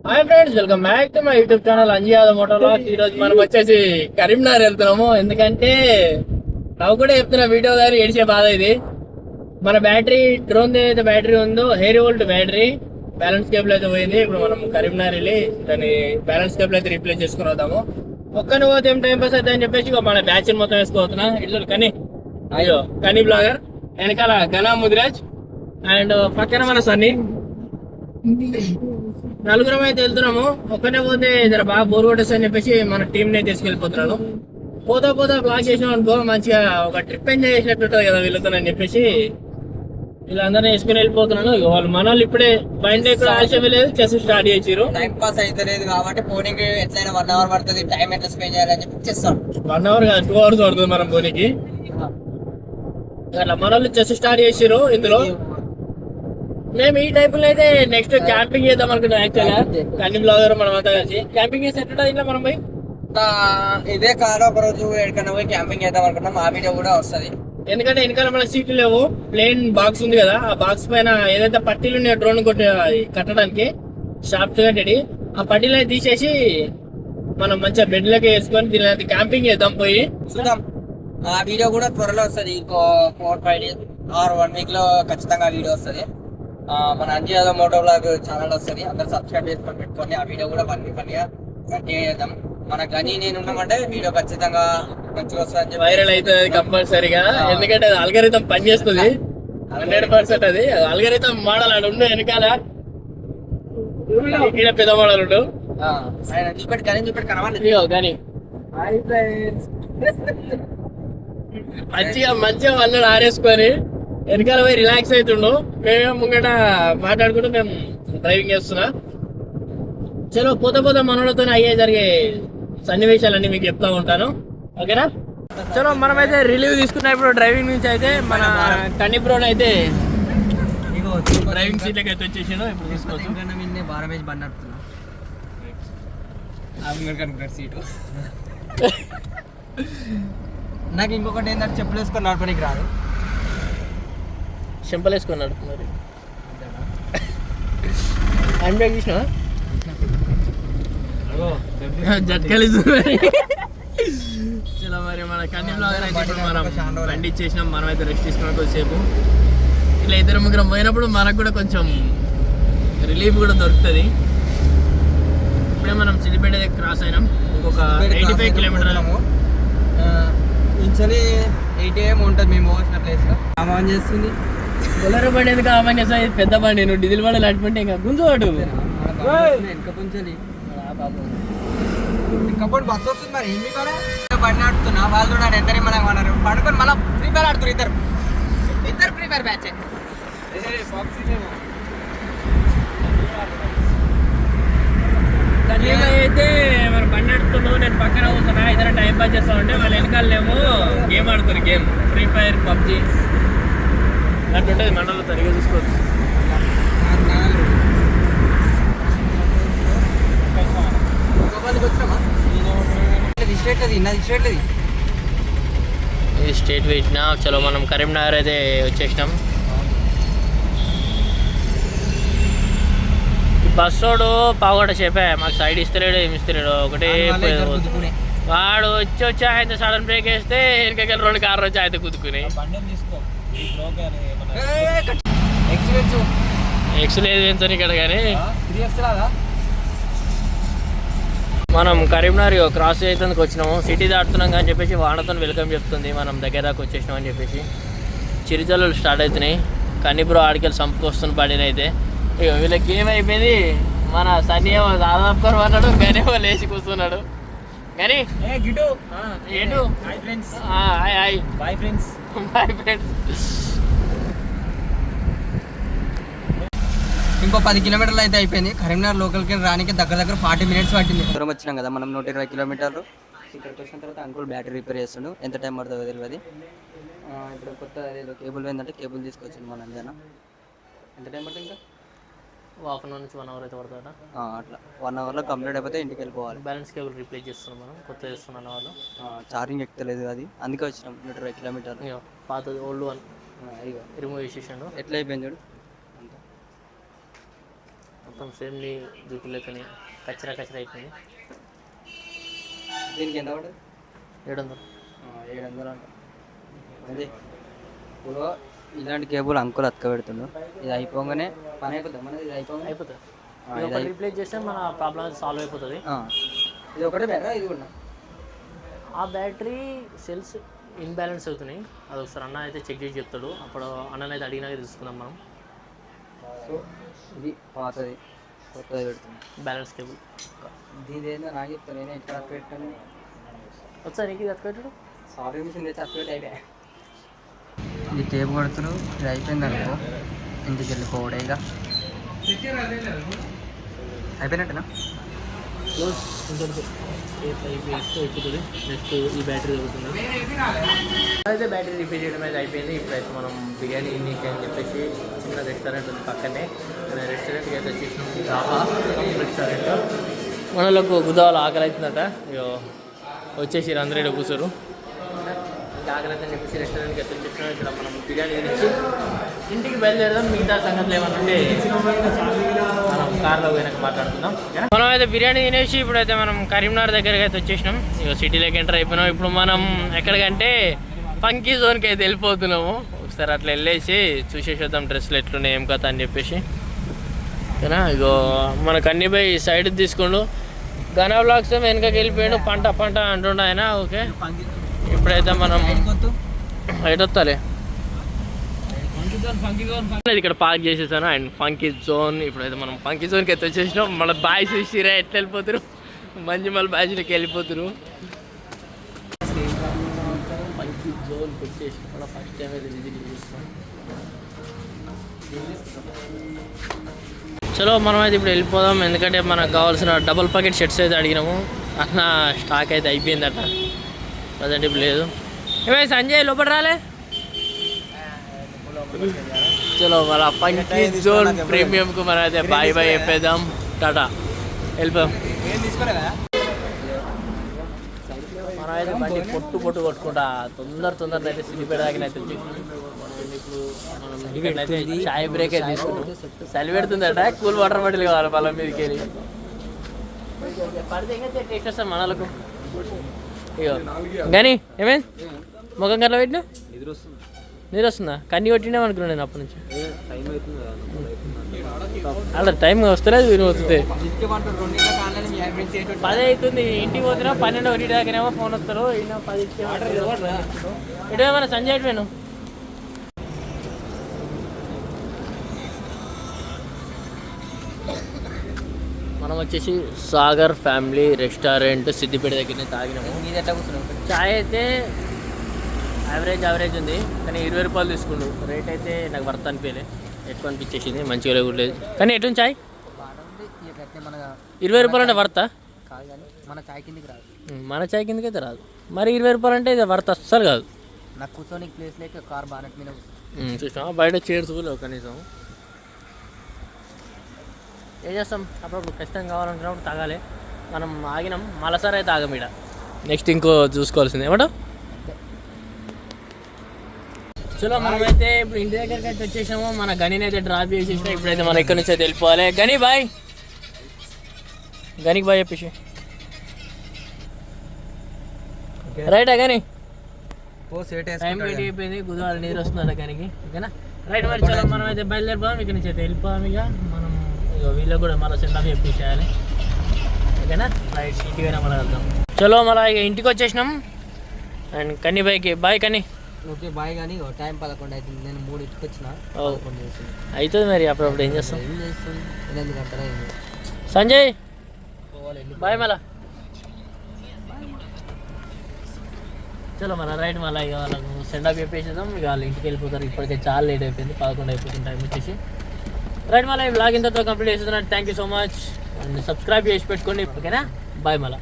Hi friends, welcome back to my YouTube channel Anji Yadav moto vlogs. ఈ రోజు మనం వచ్చేసి కరీంనగర్ వెళ్తున్నాము. ఎందుకంటే నాకు కూడా చెప్తున్న వీడియో గారి ఏడిచే బాధ ఇది. మన బ్యాటరీ డ్రోన్ ఏదైతే బ్యాటరీ ఉందో hair volt battery balance cable అయితే పోయింది. ఇప్పుడు మనం కరీంనగర్ వెళ్ళి దాన్ని బ్యాలెన్స్ కేబుల్ అయితే రీప్లేస్ చేసుకుని వద్దాము. ఒక్కని పోతే ఏం టైం పాస్ అయితే అని చెప్పేసి మన బ్యాచ్ మొత్తం వేసుకోవస్తున్నా. ఇట్లా కనీ అయ్యో కనీ బ్లాగర్, వెనకాల ఘనా ముదిరాజ్ అండ్ పక్కన మన సన్నీ. నలుగురం అయితే వెళ్తున్నాము. ఒక్కనే పోతే ఇద్దరు బాగా బోర్ కొట్టేస్తా అని చెప్పేసి మన టీం ని తీసుకెళ్ళిపోతున్నాను. పోతా పోతా బ్లాక్ చేసినాం అనుకో, మంచిగా ఒక ట్రిప్ ఎంజాయ్ చేసినట్టు ఉంటుంది కదా వీళ్ళతోనని చెప్పేసి వీళ్ళందరినీ వేసుకుని వెళ్ళిపోతున్నాను. వాళ్ళు మన వాళ్ళు ఇప్పుడే బండి ఎక్కడ ఆలస్యం లేదు, చెస్ స్టార్ట్ చేసారు. టైం పాస్ అయితే లేదు కాబట్టి పోనీకి ఎట్లయినా 1 అవర్ పడుతుంది. టైం ఎట్లా స్పెండ్ చేయాలని చెప్పి చేస్తాం. 1 అవర్ కాదు, 2 అవర్స్ పడుతుంది మనం పోనీకి. అట్లా మన వాళ్ళు చెస్ స్టార్ట్ చేసారు. ఇందులో మేము ఈ టైప్ లో అయితే నెక్స్ట్ క్యాంపింగ్ చేద్దాం అనుకున్నాం. యాక్చువల్గా కన్నీ బ్లాగర్ మనం అంతా కలిసి క్యాంపింగ్ చేసి ఎట్లా ఇంట్లో మనం పోయి ఇదే కారు ఒక రోజు ఎక్కడికన్నా పోయి క్యాంపింగ్ చేద్దాం అనుకున్నాం. ఆ వీడియో కూడా వస్తుంది. ఎందుకంటే వెనకాల మన సీట్లు లేవు, ప్లేన్ బాక్స్ ఉంది కదా. ఆ బాక్స్ పైన ఏదైతే పట్టీలు ఉన్నాయో డ్రోన్ కొట్టి కట్టడానికి షాప్స్ కట్టడి, ఆ పట్టీలు అయితే తీసేసి మనం మంచిగా బెడ్లకి వేసుకొని దీని క్యాంపింగ్ చేద్దాం పోయి. చూద్దాం. ఆ వీడియో కూడా త్వరలో వస్తుంది. ఇంకో 4-5 డేస్ ఆర్ 1 వీక్ లో ఖచ్చితంగా వీడియో వస్తుంది. మన Anji Yadav moto vlog channel వస్తుంది. అందరు సబ్స్క్రైబ్ చేసుకొని పెట్టుకోండి. ఆ వీడియో కూడా ఫన్నీగా కంటిన్యూ చేద్దాం. మన గని నేను ఉన్నామంటే వీడియో ఖచ్చితంగా మంచిగా వస్తుంది, వైరల్ అవుతుంది కంపల్సరీగా. ఎందుకంటే అది అల్గరిథం పనిచేస్తుంది 100%. అది అల్గరిథం మోడల్ ఆడు ఉండు వెనకాల, ఇక్కడ పెద్ద మోడల్ ఉండు. చూపెట్టి గని చూపెట్టి కనవాలి కానీ మంచిగా అన్నాడు ఆరేసుకొని వెనకాల పోయి రిలాక్స్ అవుతుండు. మేమేమో ముంగట మాట్లాడుకుంటూ మేము డ్రైవింగ్ చేస్తున్నా. చలో పోతా పోతా మనోళ్ళతో అయ్యే జరిగే సన్నివేశాలన్నీ మీకు చెప్తా ఉంటాను. ఓకేనా? చలో మనమైతే రిలీవ్ తీసుకున్నా ఇప్పుడు డ్రైవింగ్ నుంచి. అయితే మన కన్నీ బ్రోన్ అయితే డ్రైవింగ్ సీట్లకి అయితే వచ్చేసాను. ఇప్పుడు తీసుకోవచ్చు. బారమేజ్ బండి నడుపుతున్నా సీటు. నాకు ఇంకొకటి ఏంటంటే చెప్పులు వేసుకొని నడపడానికి రాదు. సింపుల్ వేసుకొని నడుపుతున్నారు. హ్యాండ్ బ్యాగ్ తీసినా జట్కలు. చలో మరి మన కన్నీ బ్లాగర్ అయితే ఇప్పుడు మనం బండి ఇచ్చేసినాం. మనం అయితే రెస్ట్ తీసుకున్నాం కొద్దిసేపు. ఇట్లా 2-3 పోయినప్పుడు మనకు కూడా కొంచెం రిలీఫ్ కూడా దొరుకుతుంది. ఇప్పుడే మనం సిద్దిపేట క్రాస్ అయినాం. ఇంకొక 85 కిలోమీటర్లు. ఇంచని 8 AM ఉంటుంది మేము పోసిన ప్లేస్. ఆన్ చేస్తుంది. బొలెరో బండి ఎందుకు ఆమె చేస్తాను? పెద్ద బండి, నువ్వు డీజిల్ బండి నడుపుకుంటే ఇంకా గుంజువాడు. ఇంకపోతే బస్సు వస్తుంది. మరి ఏమి కూడా బండి నడుపుతున్నా. వాళ్ళు కూడా ఎంతనే మనకు అన్నారు పడుకొని మళ్ళీ ఫ్రీ ఫైర్ ఆడుతున్నారు. ఇద్దరు ఫ్రీ ఫైర్ బ్యాచ్. అయితే మనం బండి నడుపుతున్నావు, నేను పక్కన కూర్చున్నా. ఇద్దరు టైం పాస్ చేస్తా ఉంటే వాళ్ళ వెనకాలేమో గేమ్ ఆడుతారు. గేమ్ ఫ్రీ ఫైర్, పబ్జి అట్లుంటుంది. మండలంలో తరిగా చూసుకోవచ్చు. ఇది స్టేట్ వేసినా. చలో మనం కరీంనగర్ అయితే వచ్చేసినాం. ఈ బస్సోడు పావుగంట చెప్పా మాకు సైడ్ ఇస్తలేడు, ఏమి ఇస్తలేడు. ఒకటే వాడు వచ్చి ఆయన సడన్ బ్రేక్ వేస్తే వెనకకి 2 కార్లు వచ్చి ఆయన కుదుకుని. ఎక్స్ లేదు ఏంటని ఇక్కడ. కానీ మనం కరీంనగర్ క్రాస్ చేయడానికి వచ్చినాము. సిటీ దాటుతున్నాం అని చెప్పేసి వానతో వెల్కమ్ చెప్తుంది. మనం దగ్గర దాకా వచ్చేసినాం అని చెప్పేసి చిరుజల్లులు స్టార్ట్ అవుతున్నాయి. కన్నీ బ్రో ఆడికెళ్ళి సంపుకొస్తున్న బండిని అయితే. ఇక వీళ్ళకి ఏమైపోయింది, మన సన్నీ ఏమో దాదాపు అన్నాడు, గనేమో లేచి కూర్చున్నాడు. కానీ ఇంకో 10 కిలోమీటర్లు అయితే అయిపోయింది. కరీంనగర్ లోకల్కి రానికి దగ్గర 40 మినిట్స్ పట్టింది. దూరం వచ్చినాం కదా మనం, 120 కిలోమీటర్లు. ఇక్కడికి వచ్చిన తర్వాత అంకుల్ బ్యాటరీ రిపేర్ చేస్తుండు. ఎంత టైం పడుతుందో తెలియదు. ఇప్పుడు కొత్త ఏదో కేబుల్ ఏంటంటే కేబుల్ తీసుకొచ్చింది మన అంజన. ఎంత టైం పడుతుంది? ఇంకా ½ అవర్ నుంచి 1 అవర్ అయితే పడుతుందా? అట్లా 1 అవర్లో కంప్లీట్ అయిపోతే ఇంటికి వెళ్ళిపోవాలి. బ్యాలెన్స్ కేబుల్ రీప్లేస్ చేస్తున్నాం మనం, కొత్త చేస్తున్నాను వాళ్ళు. ఛార్జింగ్ ఎక్కలేదు అది, అందుకే వచ్చినాం. 120 కిలోమీటర్లు. పాతది ఓల్డ్ వన్ రిమూవ్ చేసేసాడు. ఎట్లా అయిపోయింది చూడు. మొత్తం సేమ్ నీ జుట్టు లెక్కనే కచ్చరా అయిపోయింది. దీనికి ఎంత పడుతుంది? 700. 700 అంట. అదే ఇప్పుడు ఇలాంటి కేబుల్ అంకుల్ అతక పెడుతుండు. ఇది అయిపోగానే పని అయిపోతుంది మనది. ఇది అయిపోతుంది రీప్లేస్ చేస్తే మన ప్రాబ్లమ్ సాల్వ్ అయిపోతుంది. ఇది ఒకటే బెటర్. ఇది కూడా ఆ బ్యాటరీ సెల్స్ ఇన్బ్యాలెన్స్ అవుతున్నాయి. అది ఒకసారి అన్న అయితే చెక్ చేసి చెప్తాడు. అప్పుడు అన్నని అయితే అడిగినాక తెలుసుకుందాం మనం. సో ఇది పాతది, కొత్తది పెడుతుంది బ్యాలెన్స్ కేబుల్. దీని ఏందో నాకు చెప్తాను. నేను ఎక్కడ అతక పెట్టాను వచ్చా నీకు ఇది అతకట్టాడు. సారీ మిషన్ తెచ్చి అతక పెట్టి అయిపోయా. ఇది టేప్ కొడుతున్నారు. ఇది అయిపోయింది అనుకో, ఇంటికి వెళ్ళిపోవడే. ఇక అయిపోయినట్టేనా? అయిపోతుంది. నెక్స్ట్ ఈ బ్యాటరీ దొరుకుతుంది. అయితే బ్యాటరీ రిపేర్ చేయడం అయితే అయిపోయింది. ఇప్పుడైతే మనం బిర్యానీ నీకు అని చెప్పేసి చిన్న రెస్టారెంట్ ఉంది పక్కనే. రెస్టారెంట్కి అయితే వచ్చేసినాం. రెస్టారెంట్ మనలకు గుదాలు ఆకలి అవుతుందట. ఇగో వచ్చేసి అందరూ ఇక్కడ కూర్చోరు. ఇంకా ఆకలి అయితే చెప్పేసి రెస్టారెంట్కి అయితే వచ్చేసినాం. ఇక్కడ మనం బిర్యానీ తినేసి ఇంటికి బయలుదేరదాం. మిగతా సంగతులు ఏమన్నా ఉంటే మనం కార్లో పోయినాక మాట్లాడుతున్నాం. మనం అయితే బిర్యానీ తినేసి ఇప్పుడైతే మనం కరీంనగర్ దగ్గరికి అయితే వచ్చేసినాం. ఇక సిటీలోకి ఎంటర్ అయిపోయినాం. ఇప్పుడు మనం ఎక్కడికంటే ఫంకీ జోన్కి అయితే వెళ్ళిపోతున్నాము. ఒకసారి అట్లా వెళ్ళేసి చూసేసేద్దాం డ్రెస్సులు ఎట్లున్నాయి ఏం కథ అని చెప్పేసి. ఓకేనా? ఇగో మన కన్నీపై సైడ్ తీసుకుండు. ఘన బ్లాక్స్ వెనకకి వెళ్ళిపోయాడు. పంట అంటుండ ఆయన. ఓకే, ఇప్పుడైతే మనం ఎటొత్తాలి. ఇక్కడ పార్క్ చేసేసాను అండ్ ఫంకీ జోన్. ఇప్పుడైతే మనం ఫంకీ జోన్కి అయితే వచ్చేసినాం. మళ్ళీ బాయ్స్ సిరా ఎట్లా వెళ్ళిపోతారు, మళ్ళీ బాయ్స్లోకి వెళ్ళిపోతారు. ఫంకీ జోన్కి వచ్చేసి మళ్ళీ ఫస్ట్ టైం అయితే విజిట్ చేస్తున్నాం. చలో మనం అయితే ఇప్పుడు వెళ్ళిపోదాం. ఎందుకంటే మనకు కావాల్సిన డబుల్ ప్యాకెట్ షర్ట్స్ అయితే అడిగినాము. అన్న స్టాక్ అయితే అయిపోయిందట. ప్రజెంట్ ఇప్పుడు లేదు. ఏమైనా సంజయ్ లోపల రాలే. చలో మన ఫంకీ జోన్ ప్రీమియంకు మనం అయితే బాయ్ చెప్పేద్దాం. టాటా, వెళ్ళిపోయాం. మనం అయితే బండి పొట్టు కొట్టుకుంటా తొందరగా అయితే సిద్దిపేట దాకా అయితే వచ్చేసినాం. ఇప్పుడు అయితే చాయ్ బ్రేక్ అయితే తీసుకుంటాం. చలి పెడుతుందట. కూల్ వాటర్ బాటిల్ కావాలి పొలం మీదకి వెళ్ళి. పడితే ఇంకా టేస్ట్ వస్తాం మనలకు. ఇగో కానీ ఏమైంది ముఖం కట్లా పెట్టినా నీరు వస్తుందా? కన్నీ కొట్టినాం అనుకున్నాను నేను అప్పటి నుంచి. అలా టైం వస్తలేదు. వీరు వస్తుంది 10 అవుతుంది. ఇంటికి పోతున్నా 12 దాకానేమో ఫోన్ వస్తారు. ఈయన 10 ఇటు ఏమన్నా సంజయ్ ఎటువేను. మనం వచ్చేసి సాగర్ ఫ్యామిలీ రెస్టారెంట్ సిద్దిపేట దగ్గరనే తాగినాము. చాయ్ అయితే యావరేజ్ ఉంది. కానీ 20 రూపాయలు తీసుకుండు. రేట్ అయితే నాకు వర్త్ అనిపించలే. ఎక్కువ అనిపించేసింది. మంచిగా లేదు. కానీ ఎటు చాయ్ 20 రూపాయలు అంటే వర్తా? మన చాయ్ కిందకి రాదు. మన చాయ్ కిందకి అయితే రాదు. మరి 20 రూపాయలు అంటే ఇది వర్త్ అస్సలు కాదు. నాకు కూర్చొని ప్లేస్ లేక కార్ బానెట్ మీద చూసినా బయట చైర్స్ కూడా కనీసం. ఏం చేస్తాం, అప్పుడప్పుడు ఖచ్చితంగా కావాలనుకున్నప్పుడు తాగాలి. మనం ఆగినాం. మళ్ళీసారి అయితే ఆగం ఇక్కడ. నెక్స్ట్ ఇంకో చూసుకోవాల్సింది ఏమంటావు? చలో మనమైతే ఇప్పుడు ఇంటి దగ్గరికి అయితే వచ్చేసాము. మన గనిని అయితే డ్రాప్ చేసేసినా. ఇప్పుడైతే మనం ఇక్కడి నుంచి అయితే వెళ్ళిపోవాలి. గని బాయ్. గనికి బాయ్ చెప్పేసి రైటా గని. టైం పెట్టి అయిపోయింది. గురువారం నీరు వస్తుందట గనికి. ఓకేనా? రైట్. మరి చలో మనం అయితే బయలుదేరిపోదాం. ఇక్కడి నుంచి అయితే వెళ్ళిపోదాం. ఇక మనం వీళ్ళకి కూడా మళ్ళీ సెండ్ ఆఫ్ చెప్పేసేయాలి. ఓకేనా? రైట్. ఇంటికి పోయినా మళ్ళీ వెళ్దాం. చలో మళ్ళీ ఇక ఇంటికి వచ్చేసినాం. అండ్ కన్నీ బాయ్కి బాయ్. కన్నీ ఓకే బాయ్. కానీ టైం 11 అవుతుంది. నేను 3 వచ్చిన అవుతుంది. మరి అప్పుడప్పుడు ఏం చేస్తాం. 8 గంటల సంజయ్ బాయ్. మళ్ళా చలో మళ్ళీ రైట్. మళ్ళీ ఇక వాళ్ళకు సెండ్ ఆఫ్ చెప్పేసేద్దాం. ఇక వాళ్ళు ఇంటికి వెళ్ళిపోతారు. ఇప్పటికే చాలా లేట్ అయిపోయింది. 11 అయిపోతుంది టైం వచ్చేసి. రైట్. మళ్ళీ బ్లాగ్ ఇంతతో కంప్లీట్ చేస్తున్నాను. Thank you so much. And subscribe చేసి పెట్టుకోండి. ఓకేనా? బాయ్. మళ్ళీ